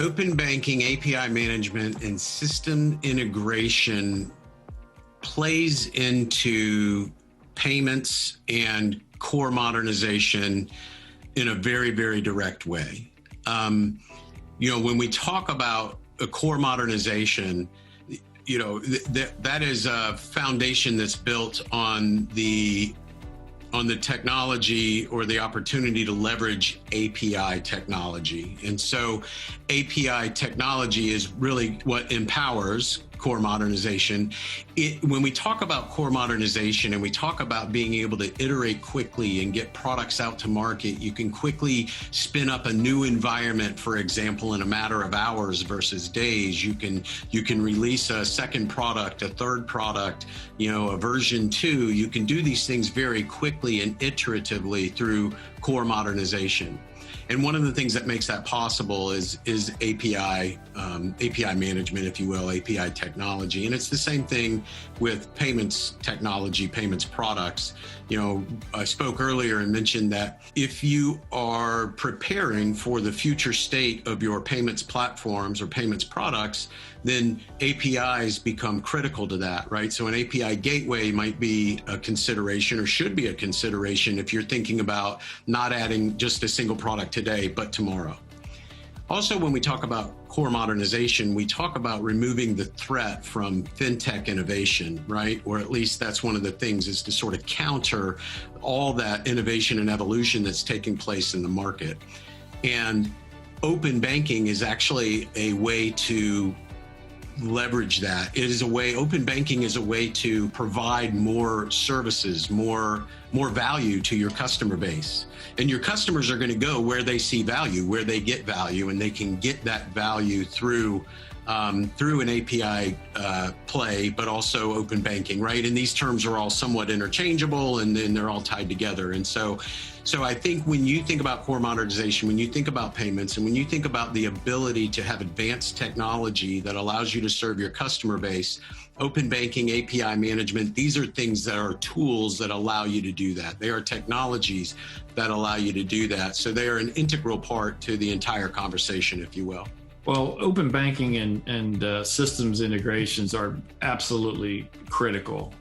Open banking, API management, and system integration plays into payments and core modernization in a very, very direct way. When we talk about a core modernization, that is a foundation that's built on the technology or the opportunity to leverage API technology. And so API technology is really what empowers core modernization. When we talk about core modernization and we talk about being able to iterate quickly and get products out to market, you can quickly spin up a new environment, for example, in a matter of hours versus days. You can release a second product, a third product, a version 2. You can do these things very quickly and iteratively through core modernization. And one of the things that makes that possible is API management, if you will, API technology. And it's the same thing with payments technology, payments products. I spoke earlier and mentioned that if you are preparing for the future state of your payments platforms or payments products, then APIs become critical to that, right? So an API gateway might be a consideration or should be a consideration if you're thinking about not adding just a single product today, but tomorrow. Also, when we talk about core modernization, we talk about removing the threat from fintech innovation, right? Or at least that's one of the things, is to sort of counter all that innovation and evolution that's taking place in the market. And open banking is actually a way to leverage that. Open banking is a way to provide more services, more value to your customer base. And your customers are going to go where they see value, where they get value, and they can get that value through an API play, but also open banking, right? And these terms are all somewhat interchangeable, and then they're all tied together. And so I think when you think about core modernization, when you think about payments, and when you think about the ability to have advanced technology that allows you to serve your customer base, open banking, API management, these are things that are tools that allow you to do that. They are technologies that allow you to do that. So they are an integral part to the entire conversation, if you will. Well, open banking and systems integrations are absolutely critical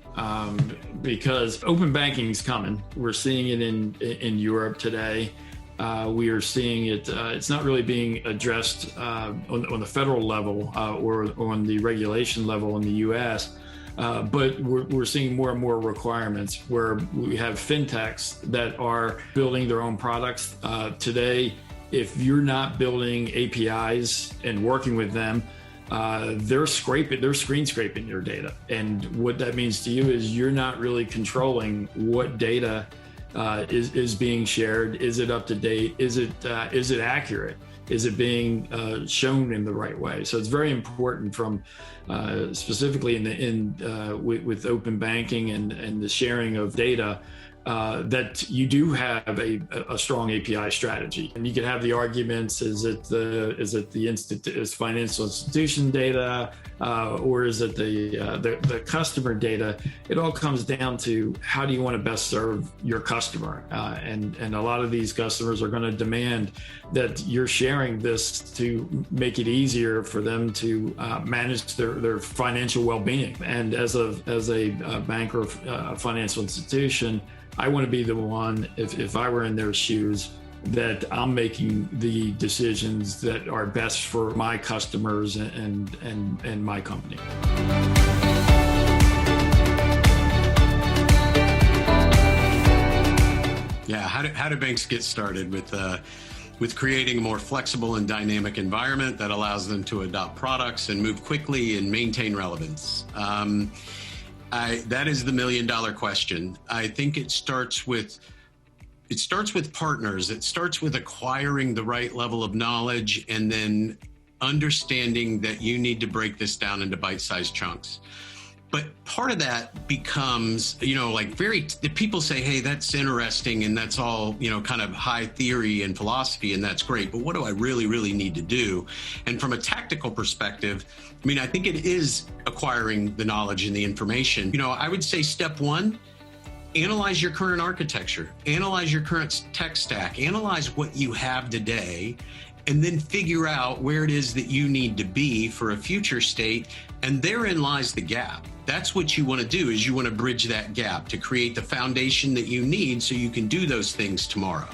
because open banking is coming. We're seeing it in Europe today. We are seeing it. It's not really being addressed on the federal level or on the regulation level in the U.S. But we're seeing more and more requirements where we have fintechs that are building their own products today. If you're not building APIs and working with them, they're screen scraping your data. And what that means to you is you're not really controlling what data is being shared. Is it up to date? Is it accurate? Is it being shown in the right way? So it's very important from specifically with open banking and the sharing of data, that you do have a strong API strategy. And you can have the arguments: is it the financial institution data, or is it the customer data? It all comes down to how do you want to best serve your customer, and a lot of these customers are going to demand that you're sharing this to make it easier for them to manage their financial well-being. And as a bank or a financial institution, I want to be the one, if I were in their shoes, that I'm making the decisions that are best for my customers and my company. Yeah, how do banks get started with creating a more flexible and dynamic environment that allows them to adopt products and move quickly and maintain relevance? That is the $1 million question. I think it starts with partners. It starts with acquiring the right level of knowledge and then understanding that you need to break this down into bite-sized chunks. But part of that becomes, people say, hey, that's interesting and that's all, kind of high theory and philosophy, and that's great. But what do I really, really need to do? And from a tactical perspective, I think it is acquiring the knowledge and the information. I would say step one, analyze your current architecture, analyze your current tech stack, analyze what you have today, and then figure out where it is that you need to be for a future state. And therein lies the gap. That's what you want to do, is you want to bridge that gap to create the foundation that you need so you can do those things tomorrow.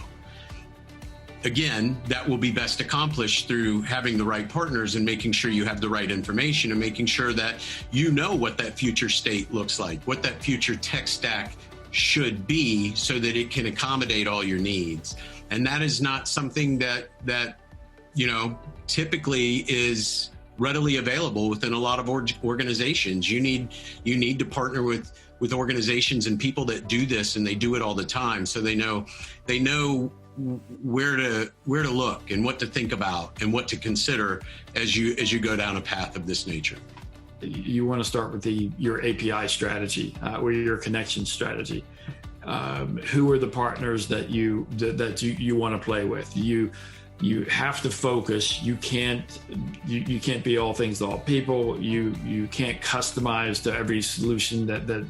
Again, that will be best accomplished through having the right partners and making sure you have the right information and making sure that you know what that future state looks like, what that future tech stack should be, so that it can accommodate all your needs. And that is not something that typically is readily available within a lot of organizations. You need to partner with organizations and people that do this, and they do it all the time, so they know where to look and what to think about and what to consider as you go down a path of this nature. You want to start with your API strategy or your connection strategy. Who are the partners that you want to play with? You have to focus. You can't be all things to all people. You can't customize to every solution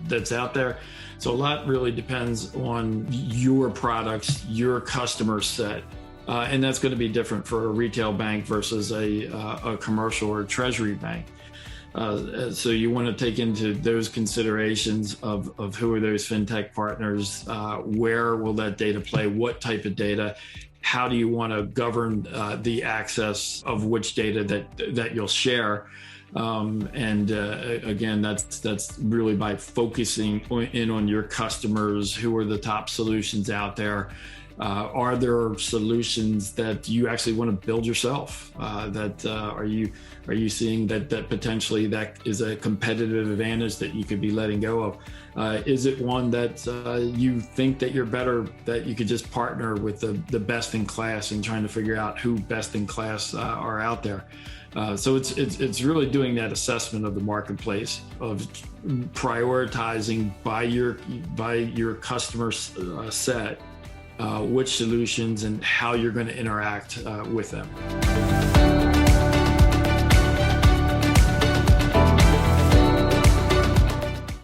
that's out there. So a lot really depends on your products, your customer set, and that's going to be different for a retail bank versus a commercial or treasury bank. So you want to take into those considerations of who are those fintech partners, where will that data play, what type of data, how do you want to govern the access of which data that you'll share. Again, that's really by focusing in on your customers. Who are the top solutions out there? Are there solutions that you actually want to build yourself? Are you seeing that potentially that is a competitive advantage that you could be letting go of? Is it one that you think that you're better, that you could just partner with the best in class and trying to figure out who best in class are out there? So it's really doing that assessment of the marketplace, of prioritizing by your customer set which solutions and how you're going to interact with them.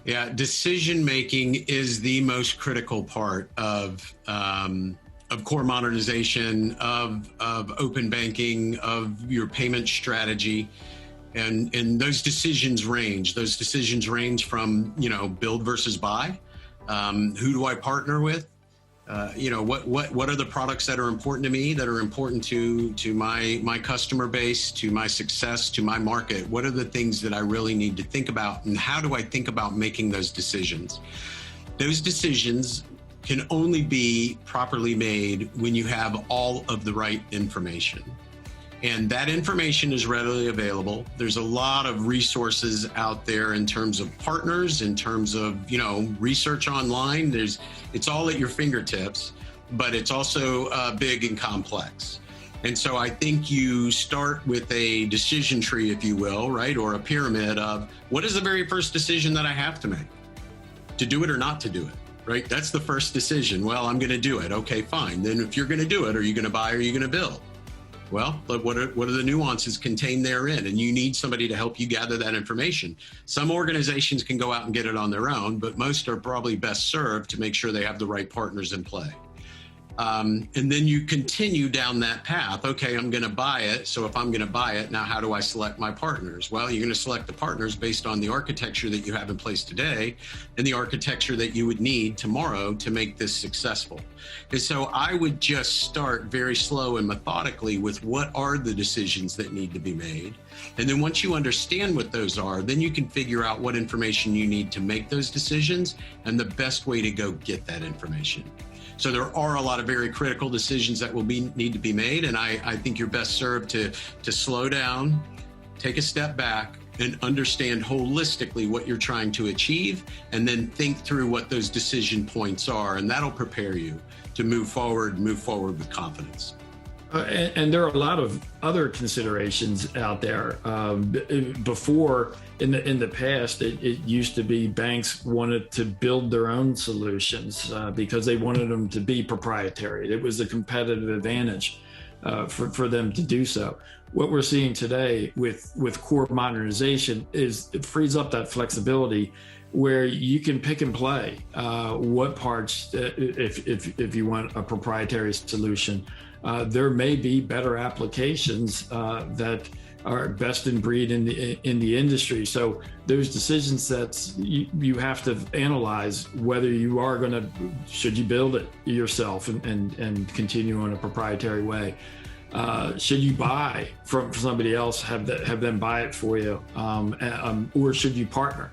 Yeah, decision making is the most critical part of core modernization, of open banking, of your payment strategy. And those decisions range. Those decisions range from, build versus buy. Who do I partner with? What are the products that are important to me, that are important to my customer base, to my success, to my market? What are the things that I really need to think about, and how do I think about making those decisions? Those decisions can only be properly made when you have all of the right information. And that information is readily available. There's a lot of resources out there in terms of partners, in terms of, research online. It's all at your fingertips, but it's also big and complex. And so I think you start with a decision tree, if you will, right? Or a pyramid of what is the very first decision that I have to make? To do it or not to do it, right? That's the first decision. Well, I'm going to do it. Okay, fine. Then if you're going to do it, are you going to buy or are you going to build? Well, what are the nuances contained therein? And you need somebody to help you gather that information. Some organizations can go out and get it on their own, but most are probably best served to make sure they have the right partners in play. And then you continue down that path. Okay, I'm going to buy it. So if I'm going to buy it, now how do I select my partners? Well, you're going to select the partners based on the architecture that you have in place today and the architecture that you would need tomorrow to make this successful. And so I would just start very slow and methodically with what are the decisions that need to be made. And then once you understand what those are, then you can figure out what information you need to make those decisions and the best way to go get that information. So there are a lot of very critical decisions that will need to be made. And I think you're best served to slow down, take a step back, and understand holistically what you're trying to achieve, and then think through what those decision points are. And that'll prepare you to move forward with confidence. And there are a lot of other considerations out there. Before, in the past, it used to be banks wanted to build their own solutions because they wanted them to be proprietary. It was a competitive advantage for them to do so. What we're seeing today with core modernization is it frees up that flexibility where you can pick and play what parts, if you want a proprietary solution, there may be better applications that are best in breed in the industry. So those decision sets, you have to analyze whether you are going to, should you build it yourself and continue in a proprietary way? Should you buy from somebody else, have them buy it for you, or should you partner?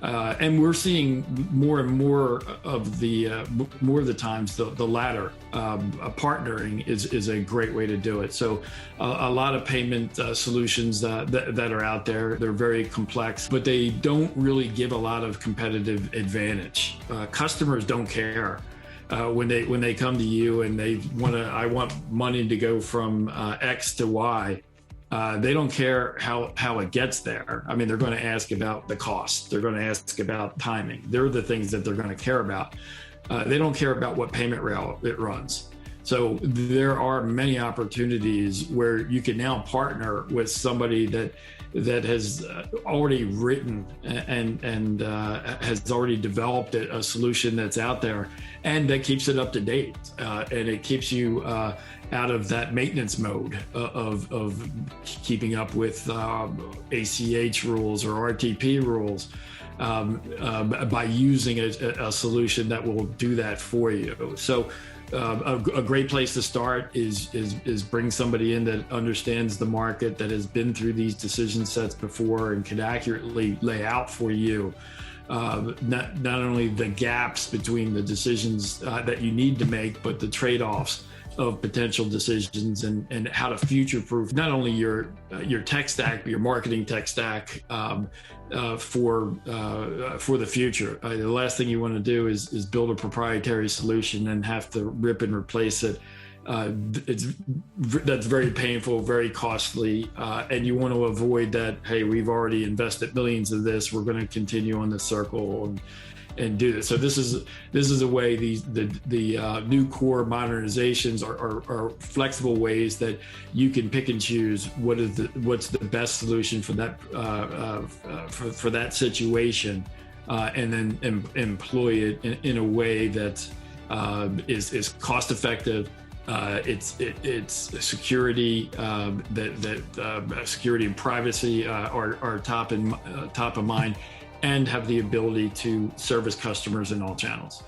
And we're seeing more and more of the times the latter. Partnering is a great way to do it. So a lot of payment solutions that are out there, they're very complex, but they don't really give a lot of competitive advantage. Customers don't care. When they come to you and I want money to go from X to Y, they don't care how it gets there. I mean, they're going to ask about the cost. They're going to ask about timing. They're the things that they're going to care about. They don't care about what payment rail it runs. So there are many opportunities where you can now partner with somebody that has already written and has already developed a solution that's out there, and that keeps it up to date, and it keeps you out of that maintenance mode of keeping up with ACH rules or RTP rules, by using a solution that will do that for you. So a great place to start is bring somebody in that understands the market, that has been through these decision sets before and can accurately lay out for you not only the gaps between the decisions that you need to make, but the trade-offs of potential decisions and how to future-proof not only your tech stack, but your marketing tech stack for the future. The last thing you want to do is build a proprietary solution and have to rip and replace it. That's very painful, very costly, and you want to avoid that. Hey, we've already invested millions of this. We're going to continue on the circle and do this. So this is a way the new core modernizations are flexible ways that you can pick and choose what's the best solution for that for that situation, and then employ it in a way that is cost effective. It's security, security and privacy are top of mind, and have the ability to service customers in all channels.